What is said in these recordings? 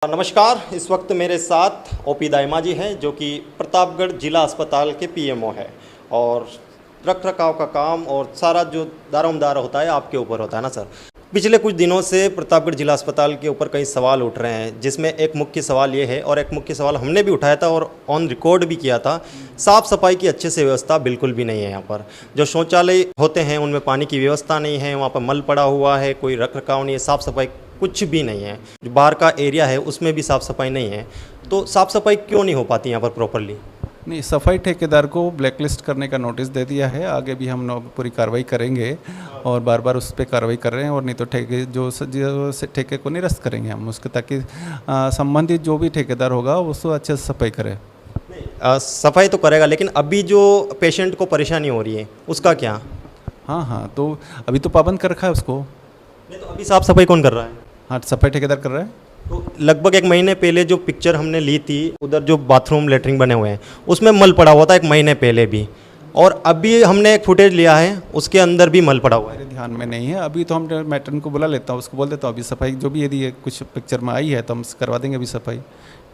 नमस्कार। इस वक्त मेरे साथ ओपी दाइमा जी हैं जो कि प्रतापगढ़ जिला अस्पताल के पीएमओ है और रख रखाव का काम और सारा जो दारोमदार होता है आपके ऊपर होता है ना सर। पिछले कुछ दिनों से प्रतापगढ़ जिला अस्पताल के ऊपर कई सवाल उठ रहे हैं, जिसमें एक मुख्य सवाल ये है और एक मुख्य सवाल हमने भी उठाया था और ऑन रिकॉर्ड भी किया था। साफ़ सफाई की अच्छे से व्यवस्था बिल्कुल भी नहीं है। यहाँ पर जो शौचालय होते हैं उनमें पानी की व्यवस्था नहीं है, वहाँ पर मल पड़ा हुआ है, कोई रख रखाव नहीं है, साफ़ सफाई कुछ भी नहीं है। जो बाहर का एरिया है उसमें भी साफ़ सफाई नहीं है। तो साफ़ सफाई क्यों नहीं हो पाती यहाँ पर प्रॉपरली? नहीं, सफाई ठेकेदार को ब्लैकलिस्ट करने का नोटिस दे दिया है। आगे भी हम लोग पूरी कार्रवाई करेंगे और बार बार उस पर कार्रवाई कर रहे हैं और नहीं तो ठेके जो ठेके को निरस्त करेंगे हम उसके, ताकि संबंधित जो भी ठेकेदार होगा उसको अच्छे से सफाई करे। सफाई तो करेगा, लेकिन अभी जो पेशेंट को परेशानी हो रही है उसका क्या? हाँ, तो अभी तो पाबंद कर रखा है उसको। नहीं, तो अभी साफ़ सफाई कौन कर रहा है? हाँ, सफाई ठेकेदार कर रहा है। तो लगभग एक महीने पहले जो पिक्चर हमने ली थी, उधर जो बाथरूम लेटरिन बने हुए हैं उसमें मल पड़ा हुआ था एक महीने पहले भी, और अभी हमने एक फुटेज लिया है उसके अंदर भी मल पड़ा हुआ है। मेरे ध्यान में नहीं है अभी, तो हम मैट्रन को बुला लेता हूँ, उसको बोल देता हूँ अभी सफाई जो भी यदि कुछ पिक्चर में आई है तो हम करवा देंगे अभी सफाई।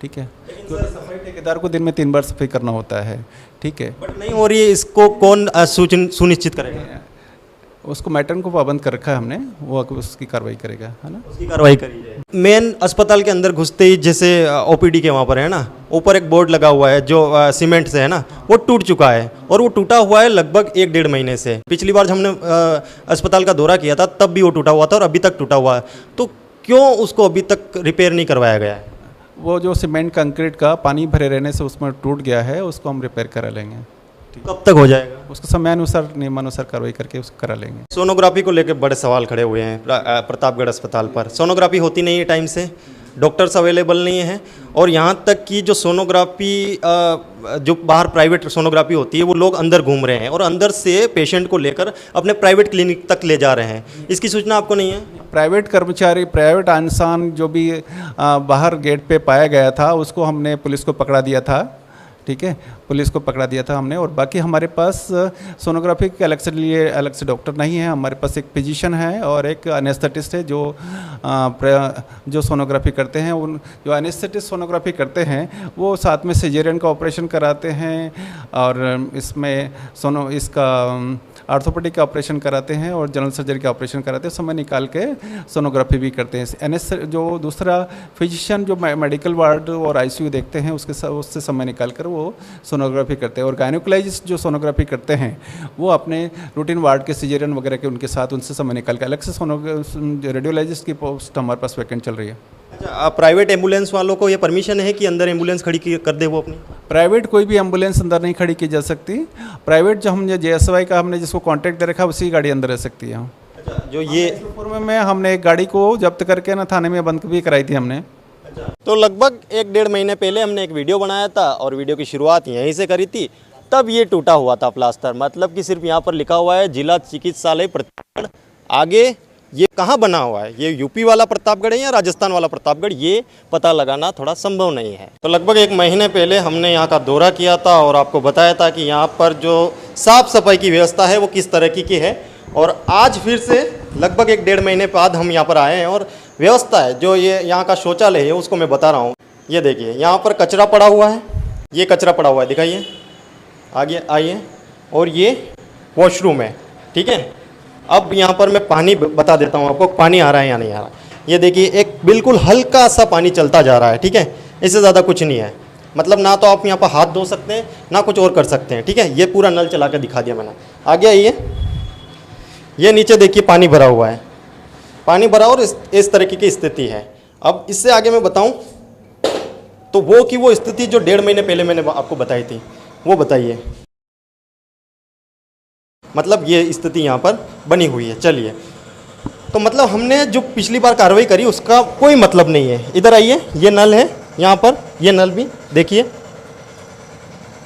ठीक है, तो सफाई ठेकेदार को दिन में 3 बार सफाई करना होता है। ठीक है, बट नहीं हो रही है। इसको कौन सुनिश्चित करेगा? उसको मैट्रन को पाबंद कर रखा है हमने, वो उसकी कार्रवाई करेगा, है ना। उसकी कार्रवाई करी जाए। मेन अस्पताल के अंदर घुसते ही जैसे ओपीडी के वहाँ पर है ना, ऊपर एक बोर्ड लगा हुआ है जो सीमेंट से है ना, वो टूट चुका है और वो टूटा हुआ है लगभग 1-1.5 महीने से। पिछली बार हमने अस्पताल का दौरा किया था तब भी वो टूटा हुआ था और अभी तक टूटा हुआ है। तो क्यों उसको अभी तक रिपेयर नहीं करवाया गया है? वो जो सीमेंट कंक्रीट का पानी भरे रहने से उसमें टूट गया है, उसको हम रिपेयर करा लेंगे। कब तक हो जाएगा? उसको समयानुसार नियमानुसार कार्रवाई करके उसको करा लेंगे। सोनोग्राफी को लेकर बड़े सवाल खड़े हुए हैं प्रतापगढ़ अस्पताल पर। सोनोग्राफी होती नहीं है टाइम से, डॉक्टर्स अवेलेबल नहीं है, और यहाँ तक कि जो सोनोग्राफी जो बाहर प्राइवेट सोनोग्राफी होती है वो लोग अंदर घूम रहे हैं और अंदर से पेशेंट को लेकर अपने प्राइवेट क्लिनिक तक ले जा रहे हैं। इसकी सूचना आपको नहीं है? प्राइवेट कर्मचारी, प्राइवेट इंसान जो भी बाहर गेट पे पाया गया था उसको हमने पुलिस को पकड़ा दिया था। ठीक है, पुलिस को पकड़ा दिया था हमने। और बाकी हमारे पास सोनोग्राफी के अलग से डॉक्टर नहीं है। हमारे पास एक फिजिशियन है और एक एनेस्थेटिस्ट है जो सोनोग्राफी करते हैं। उन जो एनेस्थेटिस्ट सोनोग्राफी करते हैं वो साथ में सिजेरियन का ऑपरेशन कराते हैं और इसमें इसका आर्थोपेडिक का ऑपरेशन कराते हैं और जनरल सर्जरी का ऑपरेशन कराते हैं। समय निकाल के सोनोग्राफी भी करते हैं। जो दूसरा फिजिशियन जो मेडिकल वार्ड और आईसीयू देखते हैं उससे समय निकाल कर वो सोनोग्राफी करते हैं। और गायनोकोलॉजिस्ट जो सोनोग्राफी करते हैं वो अपने रूटीन वार्ड के सिजेरियन वगैरह के उनके साथ उनसे समय निकाल कर अलग से रेडियोलॉजिस्ट की पोस्ट हमारे पास वैकेंट चल रही है। अच्छा, प्राइवेट एम्बुलेंस वालों को ये परमिशन है कि अंदर एम्बुलेंस खड़ी कर दे वो अपनी? प्राइवेट कोई भी एम्बुलेंस अंदर नहीं खड़ी की जा सकती। प्राइवेट जो हमने JSY का हमने जिसको कॉन्ट्रैक्ट दे रखा है उसी गाड़ी अंदर रह सकती है। अच्छा, जो ये पूर्व में हमने एक गाड़ी को जब्त करके ना थाने में बंद भी कराई थी हमने। तो लगभग 1-1.5 महीने पहले हमने एक वीडियो बनाया था और वीडियो की शुरुआत यहीं से करी थी। तब ये टूटा हुआ था प्लास्टर, मतलब कि सिर्फ यहाँ पर लिखा हुआ है जिला चिकित्सालय प्रतापगढ़। आगे ये कहाँ बना हुआ है, ये यूपी वाला प्रतापगढ़ है या राजस्थान वाला प्रतापगढ़, ये पता लगाना थोड़ा संभव नहीं है। तो लगभग 1 महीने पहले हमने यहाँ का दौरा किया था और आपको बताया था कि यहाँ पर जो साफ़ सफाई की व्यवस्था है वो किस तरीके की है। और आज फिर से लगभग 1-1.5 महीने बाद हम यहाँ पर आए हैं और व्यवस्था है जो ये यहाँ का शौचालय है उसको मैं बता रहा हूँ। ये देखिए, यहाँ पर कचरा पड़ा हुआ है, ये कचरा पड़ा हुआ है, दिखाइए, आगे आइए। और ये वॉशरूम है। ठीक है, अब यहाँ पर मैं पानी बता देता हूँ आपको, पानी आ रहा है या नहीं आ रहा। ये देखिए, एक बिल्कुल हल्का सा पानी चलता जा रहा है। ठीक है, इससे ज़्यादा कुछ नहीं है। मतलब ना तो आप यहाँ पर हाथ धो सकते हैं ना कुछ और कर सकते हैं। ठीक है, ये पूरा नल चला कर दिखा दिया मैंने। आगे आइए, ये नीचे देखिए पानी भरा हुआ है, पानी भरा और इस तरीके की स्थिति है। अब इससे आगे मैं बताऊं तो वो स्थिति जो 1.5 महीने पहले मैंने आपको बताई थी वो बताइए। मतलब ये स्थिति यहाँ पर बनी हुई है। चलिए, तो मतलब हमने जो पिछली बार कार्रवाई करी उसका कोई मतलब नहीं है। इधर आइए, ये नल है यहाँ पर, ये नल भी देखिए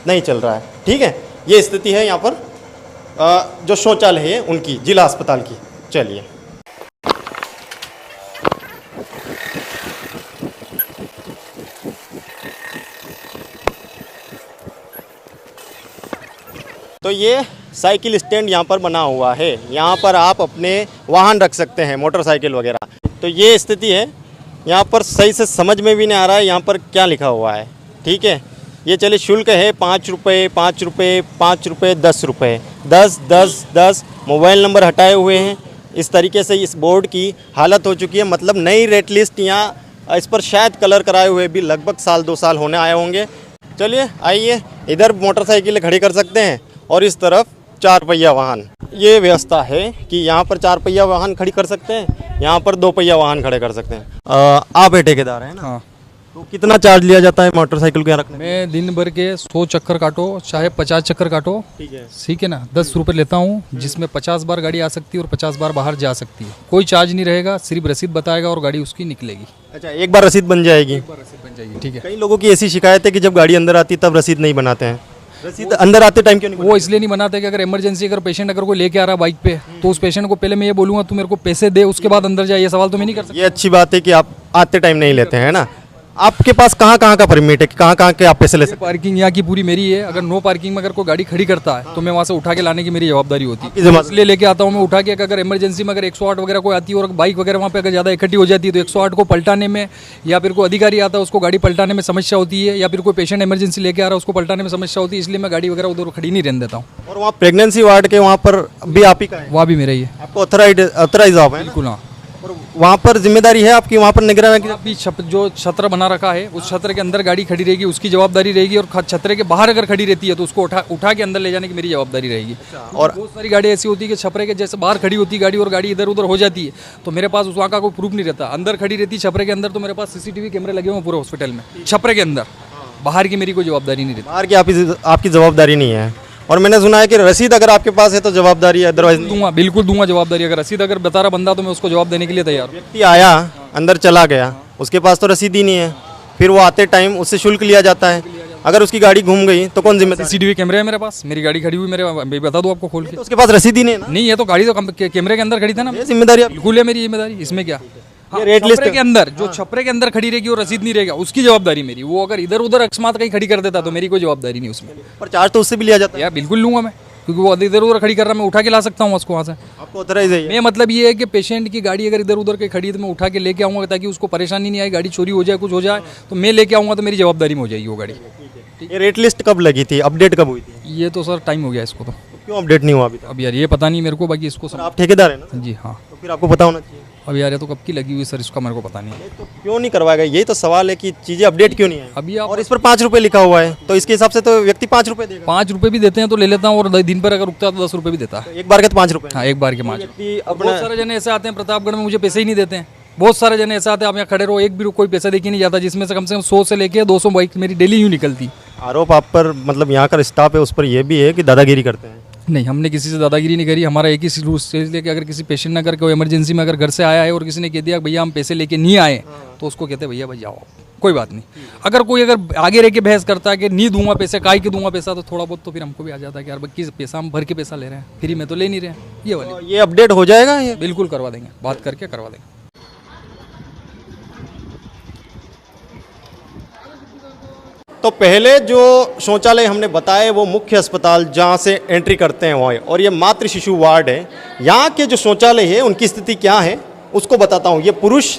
नहीं चल रहा है। ठीक है, ये स्थिति है यहाँ पर जो शौचालय है उनकी, जिला अस्पताल की। चलिए, तो ये साइकिल स्टैंड यहाँ पर बना हुआ है। यहाँ पर आप अपने वाहन रख सकते हैं, मोटरसाइकिल वगैरह। तो ये स्थिति है यहाँ पर सही से समझ में भी नहीं आ रहा है यहाँ पर क्या लिखा हुआ है। ठीक है, ये चलिए शुल्क है 5 रुपये, 5 रुपये, 5 रुपये, 10 रुपये, 10 10 10। मोबाइल नंबर हटाए हुए हैं। इस तरीके से इस बोर्ड की हालत हो चुकी है। मतलब नई रेट लिस्ट यहाँ इस पर शायद कलर कराए हुए भी लगभग साल 2 साल होने आए होंगे। चलिए आइए, इधर मोटरसाइकिलें खड़ी कर सकते हैं और इस तरफ 4 पहिया वाहन। ये व्यवस्था है कि यहाँ पर 4 पहिया वाहन खड़ी कर सकते हैं, यहाँ पर 2 पहिया वाहन खड़े कर सकते हैं। आप ही ठेकेदार हैं ना? हाँ, तो कितना चार्ज लिया जाता है मोटरसाइकिल को यहाँ रखने में? मैं दिन भर के 100 चक्कर काटो चाहे 50 चक्कर काटो, ठीक है, ठीक है ना, 10 रुपये लेता हूँ, जिसमें 50 बार गाड़ी आ सकती है और 50 बार बाहर जा सकती है। कोई चार्ज नहीं रहेगा, सिर्फ रसीद बताएगा और गाड़ी उसकी निकलेगी। अच्छा, एक बार रसीद बन जाएगी। रसीद बन जाएगी, ठीक है। कई लोगों की ऐसी शिकायत है कि जब गाड़ी अंदर आती तब रसीद नहीं बनाते हैं। रसीद अंदर आते टाइम क्यों नहीं वो इसलिए नहीं बनाते कि अगर इमरजेंसी अगर पेशेंट अगर कोई लेके आ रहा है बाइक पे, तो उस पेशेंट को पहले मैं ये बोलूँगा तू मेरे को पैसे दे, उसके बाद अंदर जाए। ये सवाल तो मैं नहीं कर सकता। ये अच्छी बात है कि आप आते टाइम नहीं लेते हैं ना। आपके पास कहाँ कहाँ का परमिट है, कहाँ कहाँ के आप पैसे ले सकते पार्किंग यहाँ की पूरी मेरी है। अगर नो पार्किंग में अगर कोई गाड़ी खड़ी करता है तो मैं वहाँ से उठा के लाने की मेरी जवाबदारी होती आपकी है। जिम्मेदारी। इसलिए लेके आता हूँ मैं उठा के। अगर इमरजेंसी में अगर 108 वगैरह कोई आती है और बाइक वगैरह वहाँ पे अगर ज़्यादा इकट्ठी हो जाती है तो 108 को पलटाने में, या फिर कोई अधिकारी आता है उसको गाड़ी पलटाने में समस्या होती है, या फिर कोई पेशेंट इमरजेंसी लेके आ रहा है उसको पलटाने में समस्या होती है। इसलिए मैं गाड़ी वगैरह उधर खड़ी नहीं रहने देता हूँ। हैं? और वहाँ प्रेगनेंसी वार्ड के वहाँ पर भी आप ही का है? वहाँ भी मेरा ही है, आपको ऑथराइज आप है ना? बिल्कुल। हाँ, और वहाँ पर जिम्मेदारी है आपकी, वहाँ पर निगरानी की? अभी जो छत्र बना रखा है उस छत्र के अंदर गाड़ी खड़ी रहेगी, उसकी जवाबदारी रहेगी। और छत्र के बाहर अगर खड़ी रहती है तो उसको उठा के अंदर ले जाने की मेरी जवाबदारी रहेगी। और बहुत सारी गाड़ी ऐसी होती है कि छपरे के जैसे बाहर खड़ी होती है गाड़ी और गाड़ी इधर उधर हो जाती है, तो मेरे पास उस वहाँ का कोई प्रूफ नहीं रहता। अंदर खड़ी रहती है छपरे के अंदर, तो मेरे पास CCTV कैमरे लगे हुए हैं पूरे हॉस्पिटल में, छपरे के अंदर। बाहर की मेरी कोई जवाबदारी नहीं रहती। बाहर की आपकी जवाबदारी नहीं है। और मैंने सुना है कि रसीद अगर आपके पास है तो जवाबदारी है, अदरवाइज नहीं। दूंगा, बिल्कुल दूंगा जवाबदारी। अगर रसीद अगर बता रहा बंदा तो मैं उसको जवाब देने के लिए तैयार हूँ। व्यक्ति आया, अंदर चला गया, उसके पास तो रसीद ही नहीं है, फिर वो आते टाइम उससे शुल्क लिया जाता है। अगर उसकी गाड़ी घूम गई तो कौन जिम्मेदार? CCTV कैमरे है मेरे पास, मेरी गाड़ी खड़ी हुई मेरे, मैं बता दूँ आपको खोल के। तो उसके पास रसीद ही नहीं है ना, नहीं है तो गाड़ी तो कैमरे के अंदर खड़ी था ना, ये जिम्मेदारी आप। बिल्कुल है मेरी जिम्मेदारी। इसमें क्या, ये रेट लिस्ट छपरे के अंदर जो छपरे के अंदर खड़ी रहेगी और रसीद नहीं रहेगा उसकी जवाबदारी मेरी। वो अगर इधर उधर अकस्मात कहीं खड़ी कर देता तो मेरी कोई जवाबदारी नहीं उसमें। पर चार्ज तो उससे भी लिया जाता है। यार बिल्कुल लूंगा मैं, क्योंकि वो इधर उधर खड़ी कर रहा है, मैं उठा के ला सकता हूँ उसको वहाँ से। आपको ऑथराइज है ये? मैं मतलब ये है कि पेशेंट की गाड़ी अगर इधर उधर के खड़ी है तो मैं उठा के लेके आऊँगा, ताकि उसको परेशानी नहीं आए, गाड़ी चोरी हो जाए कुछ हो जाए तो मैं लेके आऊँगा, तो मेरी जवाबदारी में हो जाएगी वो गाड़ी। ये रेट लिस्ट कब लगी थी, अपडेट कब हुई थी? ये तो सर टाइम हो गया इसको तो। क्यों अपडेट नहीं हुआ अभी तक? अब यार ये पता नहीं मेरे को, बाकी इसको पर आप ठेकेदार है ना, जी हाँ। तो फिर आपको पता होना चाहिए। अब यार ये तो कब की लगी हुई सर, इसका मेरे को पता नहीं है। तो क्यों नहीं करवाएगा, यही तो सवाल है कि चीज़ें अपडेट क्यों नहीं है। अभी आप और इस पर 5 रुपये लिखा हुआ है, तो इसके हिसाब से तो व्यक्ति 5 रुपये देगा। 5 रुपये भी देते हैं तो ले लेता हूँ, और दिन पर अगर रुकता है तो 10 रुपये भी देता है। एक बार के तो 5 रुपये। हाँ, एक बार के 5 व्यक्ति बहुत अपना सारे जने ऐसे आते हैं प्रतापगढ़ में, मुझे पैसे ही नहीं देते हैं। बहुत सारे जने ऐसे आते हैं, आप यहाँ खड़े रहो, एक भी कोई पैसा देके नहीं जाता, जिसमें से कम 100 से लेके 200 बाइक मेरी डेली यूँ निकलती। आरोप आप पर, मतलब यहाँ का स्टाफ है उस पर यह भी है कि दादागिरी करते हैं। नहीं, हमने किसी से दादागिरी नहीं करी। हमारा एक ही रूल से कि अगर किसी पेशेंट ने अगर कोई इमरजेंसी में अगर घर से आया है और किसी ने कह दिया भैया हम पैसे लेके नहीं आए, तो उसको कहते हैं भैया भाई जाओ, कोई बात नहीं। अगर कोई अगर आगे रह के बहस करता है कि नहीं दूंगा पैसे, काय के दूंगा पैसा, तो थोड़ा बहुत तो फिर हमको भी आ जाता है कि यार बल्कि पैसा हम भर के पैसा ले रहे हैं, फ्री में तो ले नहीं रहे हैं। ये वाली तो ये अपडेट हो जाएगा ये? बिल्कुल करवा देंगे, बात करके करवा देंगे। तो पहले जो शौचालय हमने बताए वो मुख्य अस्पताल जहाँ से एंट्री करते हैं वहाँ, और ये मातृ शिशु वार्ड है। यहाँ के जो शौचालय है उनकी स्थिति क्या है उसको बताता हूँ। ये पुरुष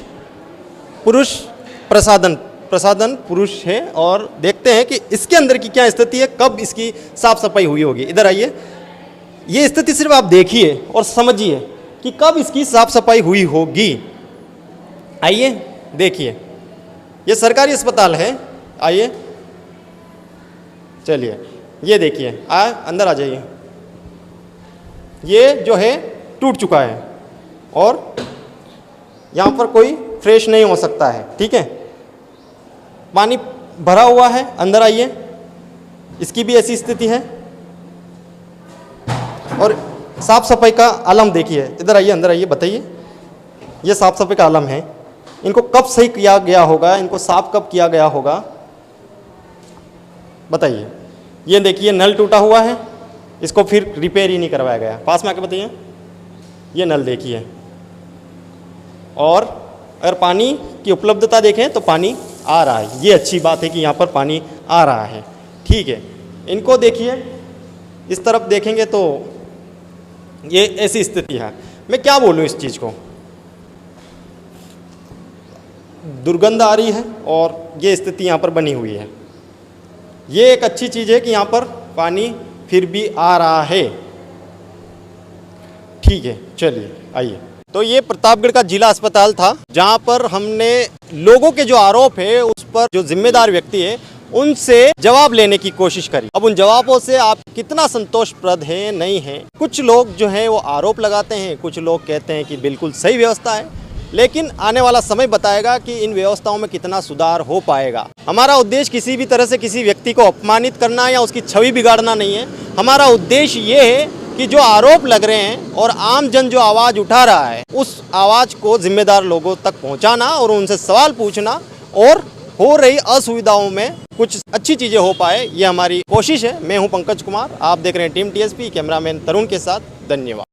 प्रसाधन पुरुष है, और देखते हैं कि इसके अंदर की क्या स्थिति है, कब इसकी साफ सफाई हुई होगी। इधर आइए, ये स्थिति सिर्फ आप देखिए और समझिए कि कब इसकी साफ सफाई हुई होगी। आइए देखिए, ये सरकारी अस्पताल है। आइए चलिए, ये देखिए, अंदर आ जाइए। ये जो है टूट चुका है और यहाँ पर कोई फ्रेश नहीं हो सकता है, ठीक है। पानी भरा हुआ है, अंदर आइए, इसकी भी ऐसी स्थिति है। और साफ सफाई का आलम देखिए, इधर आइए, अंदर आइए, बताइए। ये साफ सफाई का आलम है, इनको कब सही किया गया होगा, इनको साफ कब किया गया होगा, बताइए। ये देखिए, नल टूटा हुआ है, इसको फिर रिपेयर ही नहीं करवाया गया। पास में आके बताइए, ये नल देखिए। और अगर पानी की उपलब्धता देखें तो पानी आ रहा है, ये अच्छी बात है कि यहाँ पर पानी आ रहा है, ठीक है। इनको देखिए, इस तरफ देखेंगे तो ये ऐसी स्थिति है। मैं क्या बोलूँ इस चीज़ को, दुर्गंध आ रही है और ये स्थिति यहाँ पर बनी हुई है। ये एक अच्छी चीज़ है कि यहाँ पर पानी फिर भी आ रहा है। ठीक है, चलिए आइए। तो ये प्रतापगढ़ का जिला अस्पताल था, जहाँ पर हमने लोगों के जो आरोप है उस पर जो जिम्मेदार व्यक्ति है उनसे जवाब लेने की कोशिश करी। अब उन जवाबों से आप कितना संतोषप्रद है नहीं है। कुछ लोग जो है वो आरोप लगाते हैं, कुछ लोग कहते हैं कि बिल्कुल सही व्यवस्था है, लेकिन आने वाला समय बताएगा कि इन व्यवस्थाओं में कितना सुधार हो पाएगा। हमारा उद्देश्य किसी भी तरह से किसी व्यक्ति को अपमानित करना या उसकी छवि बिगाड़ना नहीं है। हमारा उद्देश्य ये है कि जो आरोप लग रहे हैं और आम जन जो आवाज़ उठा रहा है उस आवाज़ को जिम्मेदार लोगों तक पहुंचाना और उनसे सवाल पूछना और हो रही असुविधाओं में कुछ अच्छी चीज़ें हो पाए, ये हमारी कोशिश है। मैं हूं पंकज कुमार, आप देख रहे हैं टीम टीएसपी, कैमरामैन तरुण के साथ। धन्यवाद।